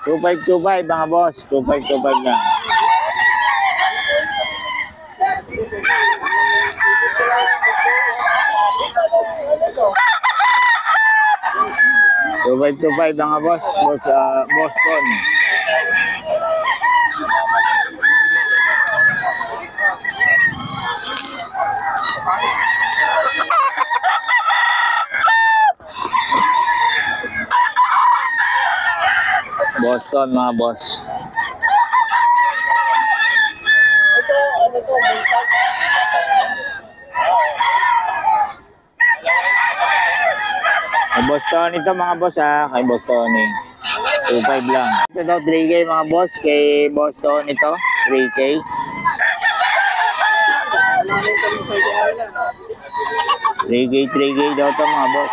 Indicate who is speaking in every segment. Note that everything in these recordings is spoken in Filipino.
Speaker 1: 2525 mga boss. 2525 na. $2525 mga boss. Boston. Boston mga boss. Kay Boston ito mga boss ha. Kay Boston 2.5 lang. Ito daw 3K mga boss. Kay Boston ito 3K. 3K daw ito mga boss.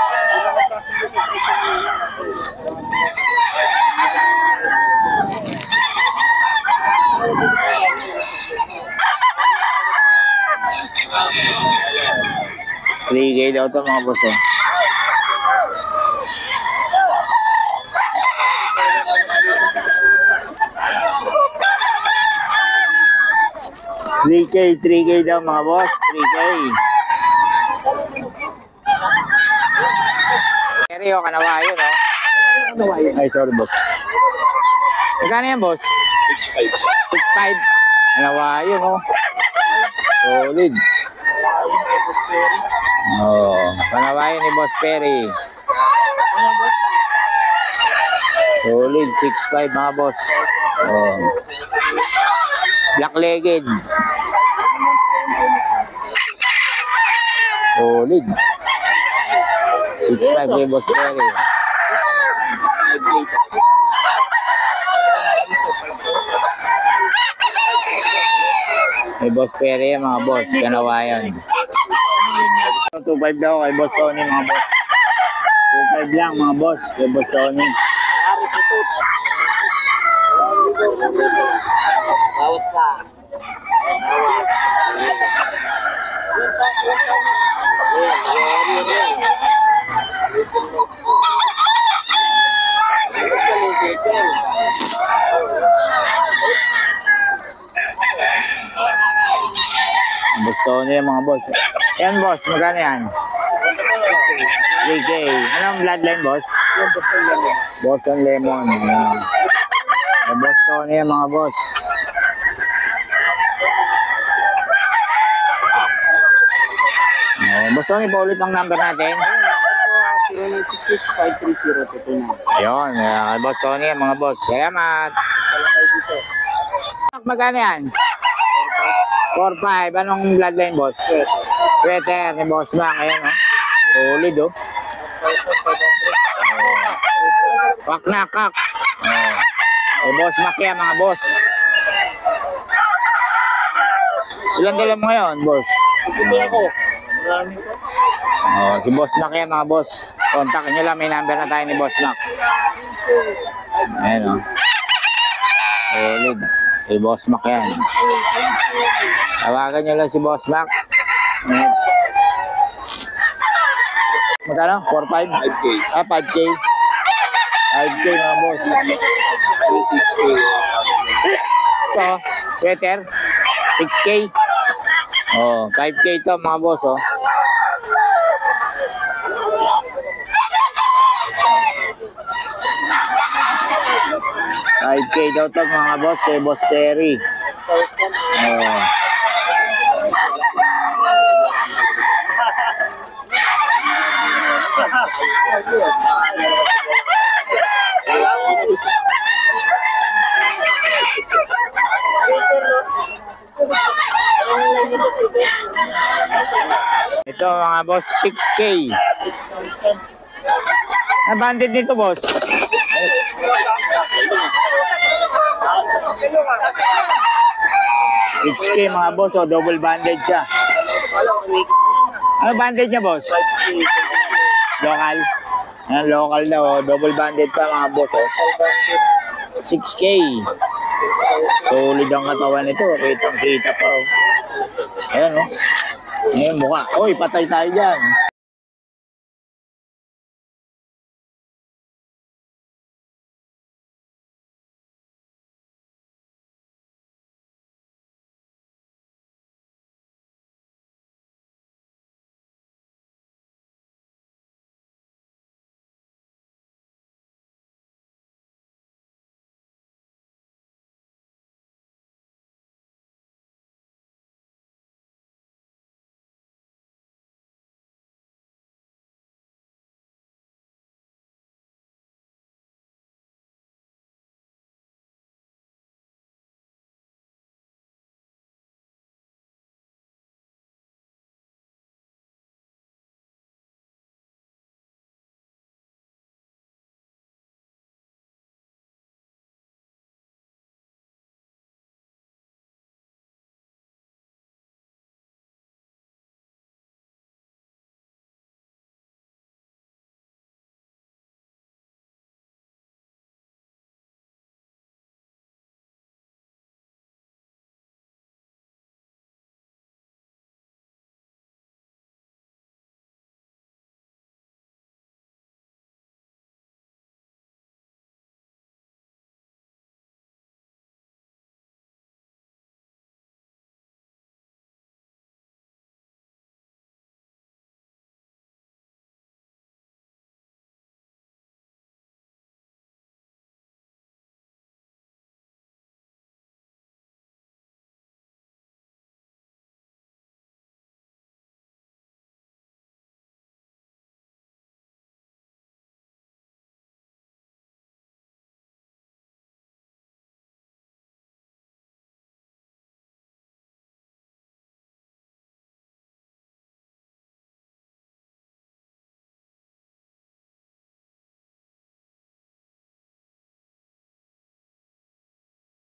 Speaker 1: $3K daw ito mga boss eh. $3K daw mga boss. 3K. Seryo, kanawayo no? Ay sorry boss. Magkano yan boss? 6.5. Kanawayo no? Solid. Oh, kanawayo ni Boss Perry. Solid 6.5 mga boss. Oh. Black-legged. Solid. 6.5 ni Boss Perry. May Boss Perry mga boss. Kanawayan. 2.5 daw kay Boss Tony mga boss. 2.5 lang mga boss kay Boss Tony.
Speaker 2: Bawas pa.
Speaker 1: Boss Tony mga boss. Yan boss, magkano yan? 3K. Anong bloodline boss? Boston Lemon. Boss Tony yan mga boss. Boss Tony, paulit ang number natin.
Speaker 2: 0966-530-29.
Speaker 1: Ayun, Boss Tony yan mga boss. Salamat. Magkano yan? 4-5. Anong bloodline boss? Sweater ni Boss Mac. Ayan o. Solid o. Kak na kak. Boss Mac yan mga boss. Ilan dala mo ngayon boss?
Speaker 2: Ito ako. Marami ko.
Speaker 1: Si Boss Mac yan mga boss. Kontakin nyo lang. May number na tayo ni Boss Mac. Ayan o. Solid. Si Boss Mac yan. Tawagan nyo lang si Boss Mac. Magkano? 4-5?
Speaker 2: 5K.
Speaker 1: 5K. 5K mga boss.
Speaker 2: 6K.
Speaker 1: Ito, sweater. 6K. 5K ito mga boss. 5K daw ito mga boss kay Boss Terry. Ito mga boss, 6K. Na-banded nito boss. 6K mga boss, double banded siya. Ano banded niya boss? Local. Ayan, local daw, double banded pa mga boss. 6K. Solid ang katawan nito, kitang kita pa. Ayan o. Ayan mukha. Uy, patay tayo dyan.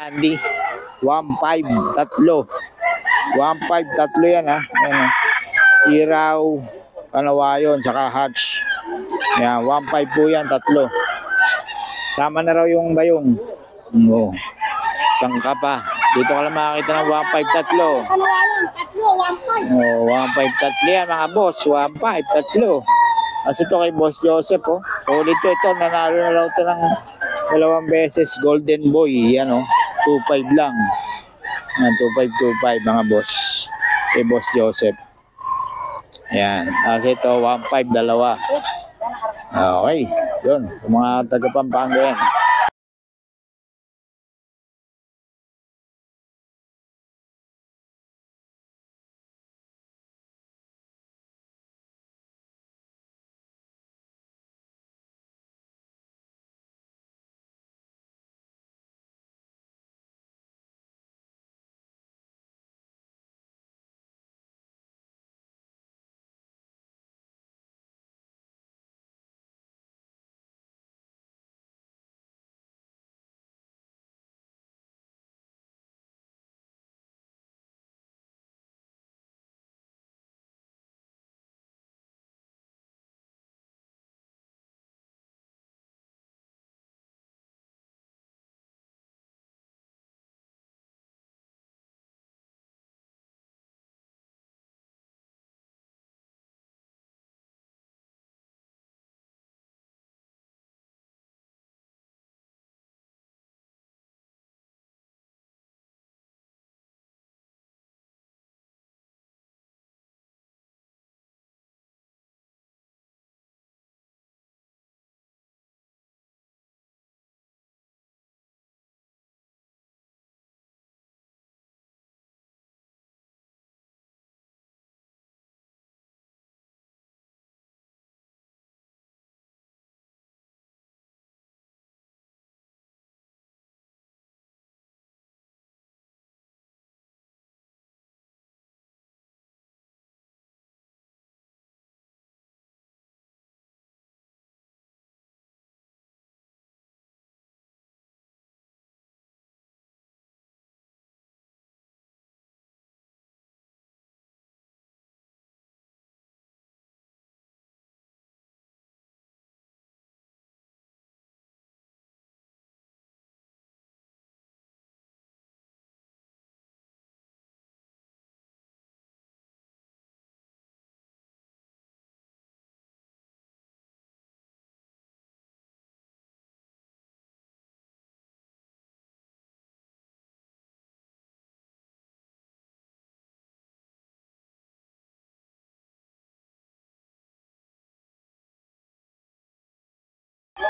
Speaker 1: Andy. 1.5 tatlo. 1.5 tatlo yan ha. Ayan, oh. Iraw, Kanawayon, saka hatch. Yan, 1.5 po yan, tatlo. Sama na raw yung bayong. Oo. Sangka pa. Dito ka lang makakita ng 1.5 tatlo.
Speaker 3: Kanawalan, tatlo, 1.5.
Speaker 1: Oo, 1.5 tatlo yan mga boss. 1.5 tatlo. Kasi ito kay Boss Joseph, oh. Solid ito. Nanalo na raw ito ng 2 beses. Golden Boy. Yan, oh. 2.5 lang. Yan, 2.5 mga boss. Kay Boss Joseph. Yan. Kasi ito, 1.5 dalawa. Okay. Yun. Sa mga taga Pampanga yan.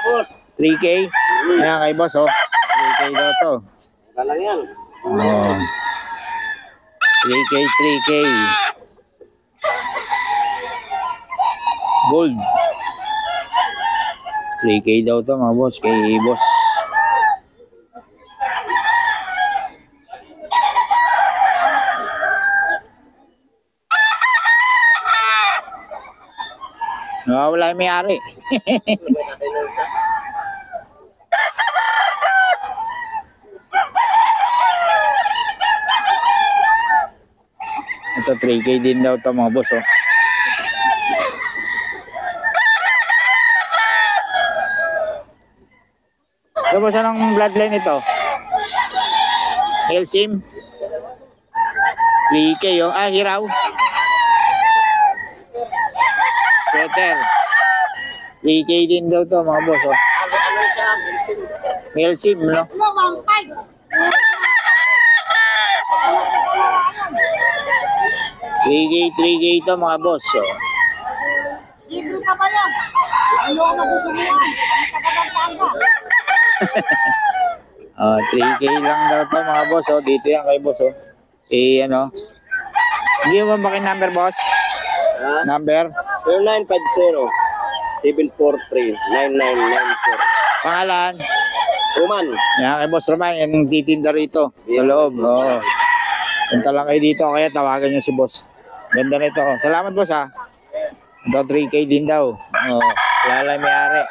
Speaker 2: Boss.
Speaker 1: 3K. Ayan kay boss, oh. 3K daw to.
Speaker 2: Wala lang yan.
Speaker 1: Oh. 3K, 3K. Gold. 3K daw to mga boss, kay boss. Wala yung may-ari. Ito 3K din daw to mga boss, oh. Ito boss, anong bloodline ito? Helsim? 3K, oh. Ah, hiraw. Peter. 3K din daw to mga boss, oh.
Speaker 2: Ano siya?
Speaker 1: Helsim, no?
Speaker 3: Tatlo, 1.5. Salamat sa Kanawalan.
Speaker 1: 3K to mga boss, oh.
Speaker 3: Libre ka ba yan? Ano ka masusubukan? Ang taga-Pampanga.
Speaker 1: 3K lang daw to mga boss, oh. Dito yan kay boss, oh. Ano? Hindi mo ba kayo number, boss?
Speaker 2: Ha?
Speaker 1: Number?
Speaker 2: 0950-743-9994.
Speaker 1: Pangalan?
Speaker 2: Roman.
Speaker 1: Yan kay boss Roman, yan yung titinda rito. Sa loob, oo. Punta lang kayo dito, kaya tawagan nyo si boss. Ganda na ito. Salamat boss, ha. Ito 3K din daw. Wala lang may-ari.